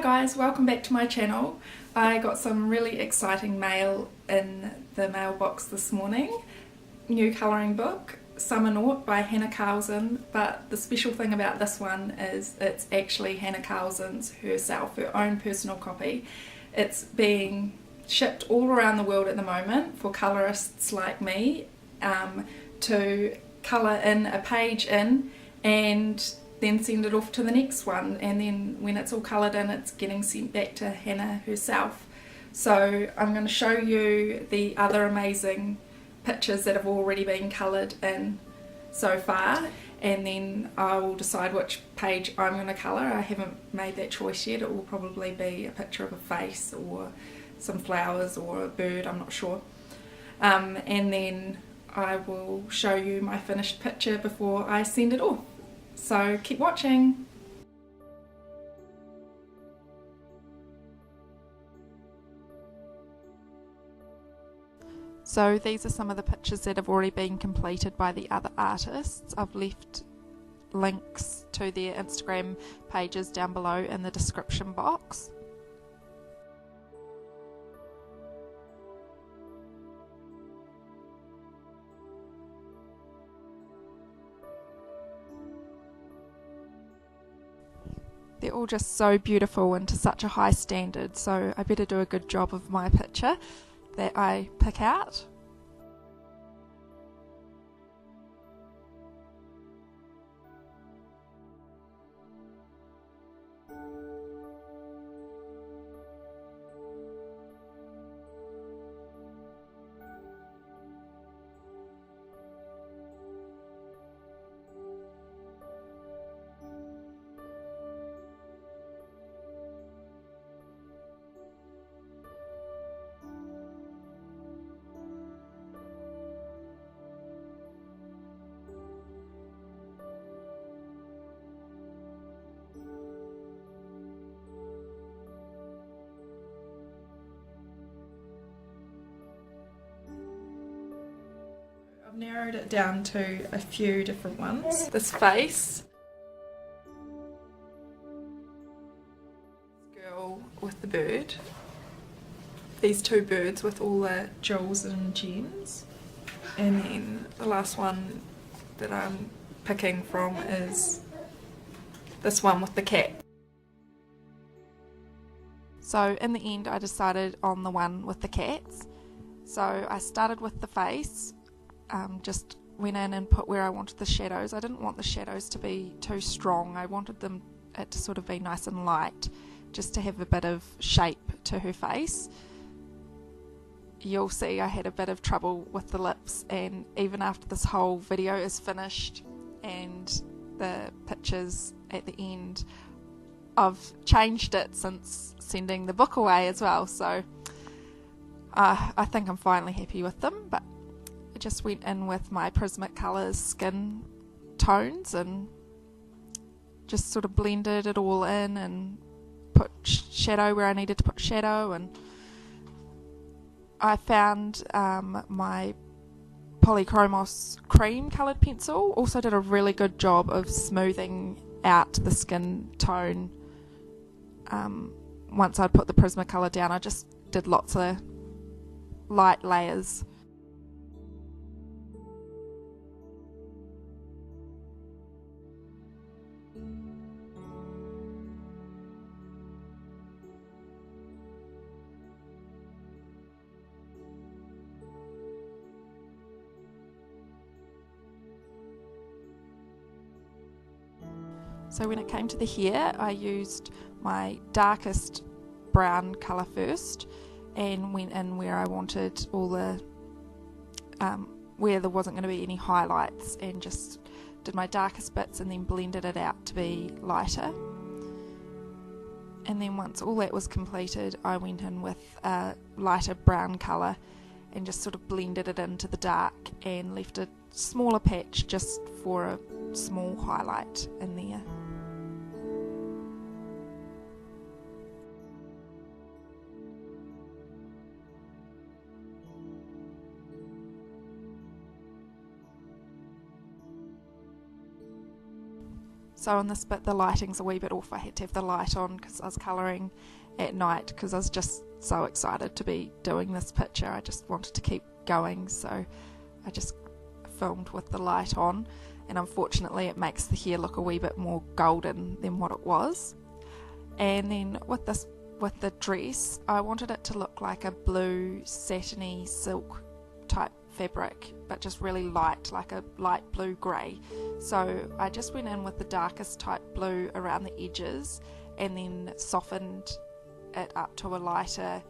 guys, welcome back to my channel. I got some really exciting mail in the mailbox this morning. New colouring book, Sommarnatt by Hanna Karlzon, but the special thing about this one is it's actually Hanna Karlzons herself, her own personal copy. It's being shipped all around the world at the moment for colourists like me to colour in a page in and then send it off to the next one, and then when it's all coloured in it's getting sent back to Hanna herself. So I'm going to show you the other amazing pictures that have already been coloured in so far, and then I will decide which page I'm going to colour. I haven't made that choice yet. It will probably be a picture of a face or some flowers or a bird, I'm not sure. And then I will show you my finished picture before I send it off. So keep watching. So these are some of the pictures that have already been completed by the other artists. I've left links to their Instagram pages down below in the description box. They're all just so beautiful and to such a high standard, so I better do a good job of my picture that I pick out. I've narrowed it down to a few different ones. This face, girl with the bird, these two birds with all the jewels and gems, and then the last one that I'm picking from is this one with the cat. So in the end I decided on the one with the cats. So I started with the face. Just went in and put where I wanted the shadows. I didn't want the shadows to be too strong. I wanted it to sort of be nice and light, just to have a bit of shape to her face. You'll see I had a bit of trouble with the lips, and even after this whole video is finished and the pictures at the end, I've changed it since sending the book away as well, so I think I'm finally happy with them. But I just went in with my Prismacolors skin tones and just sort of blended it all in and put shadow where I needed to put shadow. And I found my Polychromos cream coloured pencil also did a really good job of smoothing out the skin tone. Once I'd put the Prismacolor down, I just did lots of light layers. So when it came to the hair, I used my darkest brown colour first and went in where I wanted all the, where there wasn't going to be any highlights, and just did my darkest bits and then blended it out to be lighter. And then once all that was completed, I went in with a lighter brown colour and just sort of blended it into the dark and left a smaller patch just for a small highlight in there. So on this bit the lighting's a wee bit off. I had to have the light on because I was colouring at night because I was just so excited to be doing this picture. I just wanted to keep going, so I just filmed with the light on, and unfortunately it makes the hair look a wee bit more golden than what it was. And then with the dress, I wanted it to look like a blue satiny silk type fabric, but just really light, like a light blue grey. So I just went in with the darkest type blue around the edges and then softened it up to a lighter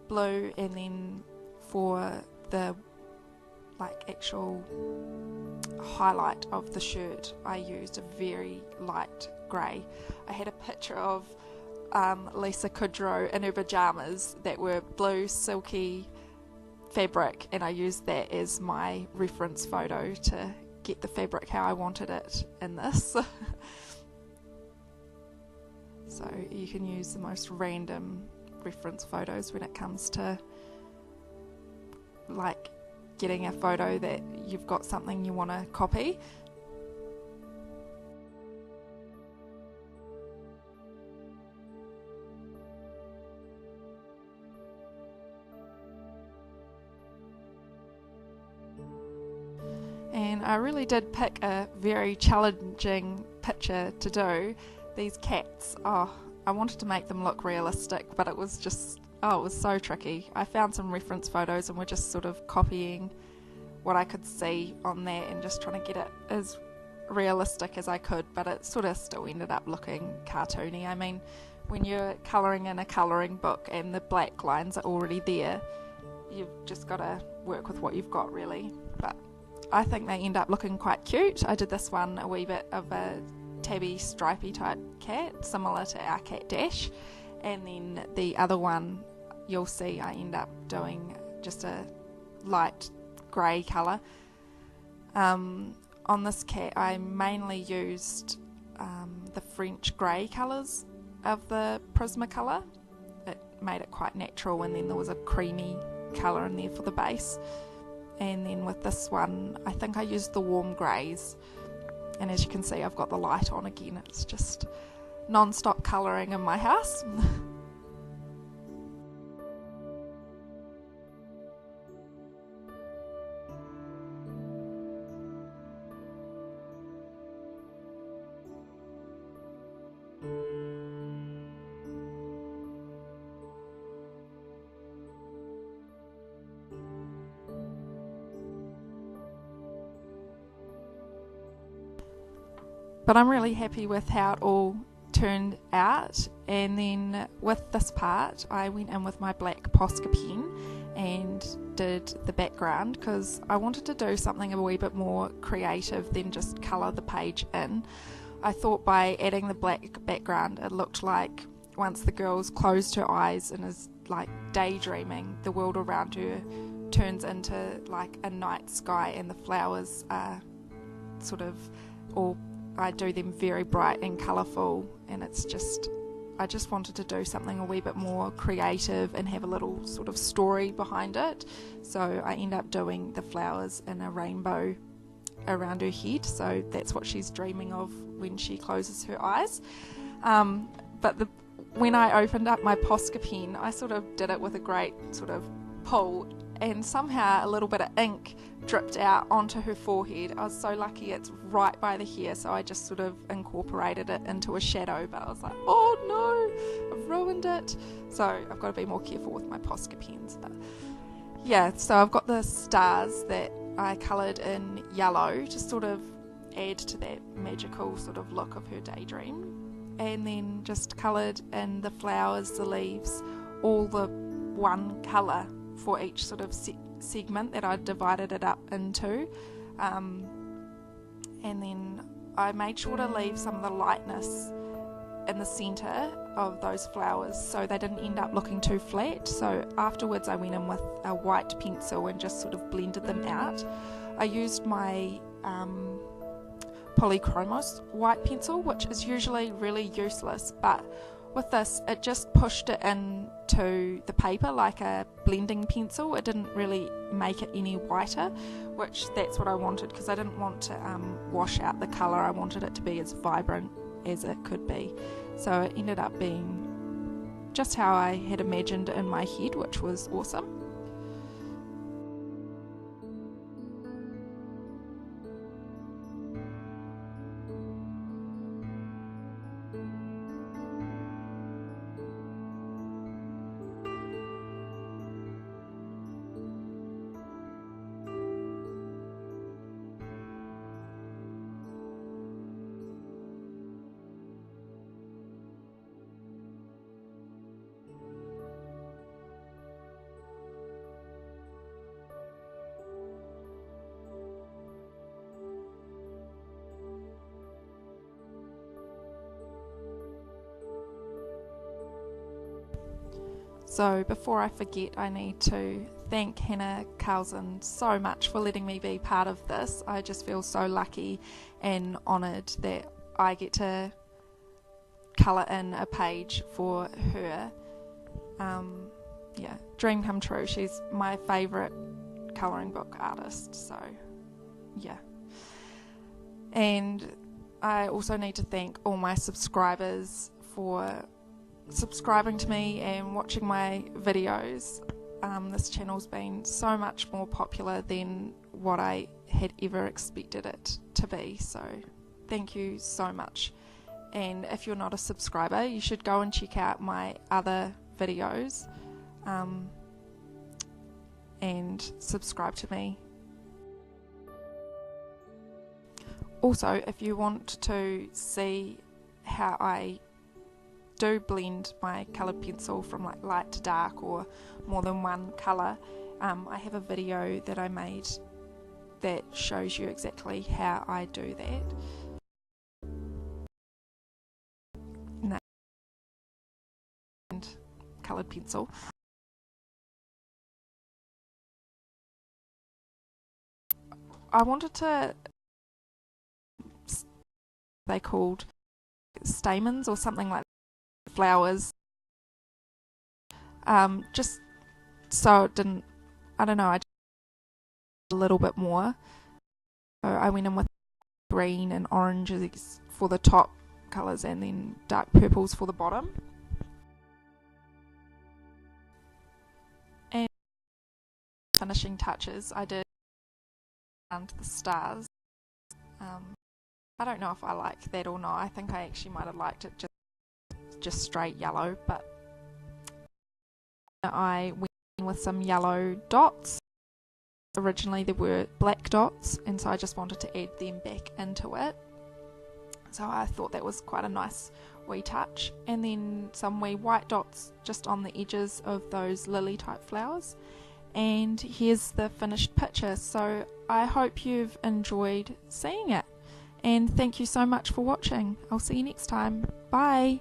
blue, and then for the actual highlight of the shirt I used a very light grey. I had a picture of Lisa Kudrow in her pyjamas that were blue silky fabric, and I used that as my reference photo to get the fabric how I wanted it in this. So you can use the most random reference photos when it comes to like getting a photo that you've got something you want to copy. And I really did pick a very challenging picture to do. These cats, I wanted to make them look realistic, but it was just, it was so tricky. I found some reference photos and we're just sort of copying what I could see on there and just trying to get it as realistic as I could, but it sort of still ended up looking cartoony. I mean, when you're colouring in a colouring book and the black lines are already there, you've just got to work with what you've got really. But I think they end up looking quite cute. I did this one a wee bit of a tabby stripy type cat, similar to our cat Dash, and then the other one you'll see I end up doing just a light grey colour. On this cat I mainly used the French grey colours of the Prismacolor. It made it quite natural, and then there was a creamy colour in there for the base. And then with this one I think I used the warm greys, and as you can see I've got the light on again. It's just non-stop colouring in my house. But I'm really happy with how it all turned out. And then with this part I went in with my black Posca pen and did the background because I wanted to do something a wee bit more creative than just colour the page in. I thought by adding the black background it looked like once the girl's closed her eyes and is like daydreaming, the world around her turns into like a night sky and the flowers are sort of all, I do them very bright and colourful, and it's just, I just wanted to do something a wee bit more creative and have a little sort of story behind it. So I end up doing the flowers in a rainbow around her head, so that's what she's dreaming of when she closes her eyes. But when I opened up my Posca pen, I sort of did it with a great sort of pull, and somehow a little bit of ink dripped out onto her forehead. I was so lucky it's right by the hair, so I just sort of incorporated it into a shadow, but I was like, oh no, I've ruined it. So I've got to be more careful with my Posca pens. But yeah, so I've got the stars that I coloured in yellow to sort of add to that magical sort of look of her daydream, and then just coloured in the flowers, the leaves, all the one colour for each sort of segment that I divided it up into, and then I made sure to leave some of the lightness in the centre of those flowers so they didn't end up looking too flat. So afterwards I went in with a white pencil and just sort of blended them out. I used my Polychromos white pencil, which is usually really useless, but with this it just pushed it into the paper like a blending pencil. It didn't really make it any whiter, which that's what I wanted, because I didn't want to wash out the colour. I wanted it to be as vibrant as it could be. So it ended up being just how I had imagined in my head, which was awesome. So before I forget, I need to thank Hanna Karlzon so much for letting me be part of this. I just feel so lucky and honoured that I get to colour in a page for her. Dream come true. She's my favourite colouring book artist, so yeah. And I also need to thank all my subscribers for subscribing to me and watching my videos. This channel's been so much more popular than what I had ever expected it to be, so thank you so much. And if you're not a subscriber, you should go and check out my other videos and subscribe to me. Also, if you want to see how I do blend my coloured pencil from like light to dark or more than one colour, I have a video that I made that shows you exactly how I do that. And coloured pencil. I wanted to, they called stamens or something like flowers, just so it didn't, I don't know, I just a little bit more. So I went in with green and oranges for the top colours and then dark purples for the bottom. And finishing touches, I did around the stars. I don't know if I like that or not. I think I actually might have liked it just straight yellow, but I went in with some yellow dots. Originally there were black dots, and so I just wanted to add them back into it. So I thought that was quite a nice wee touch. And then some wee white dots just on the edges of those lily type flowers. And here's the finished picture. So I hope you've enjoyed seeing it. And thank you so much for watching. I'll see you next time. Bye!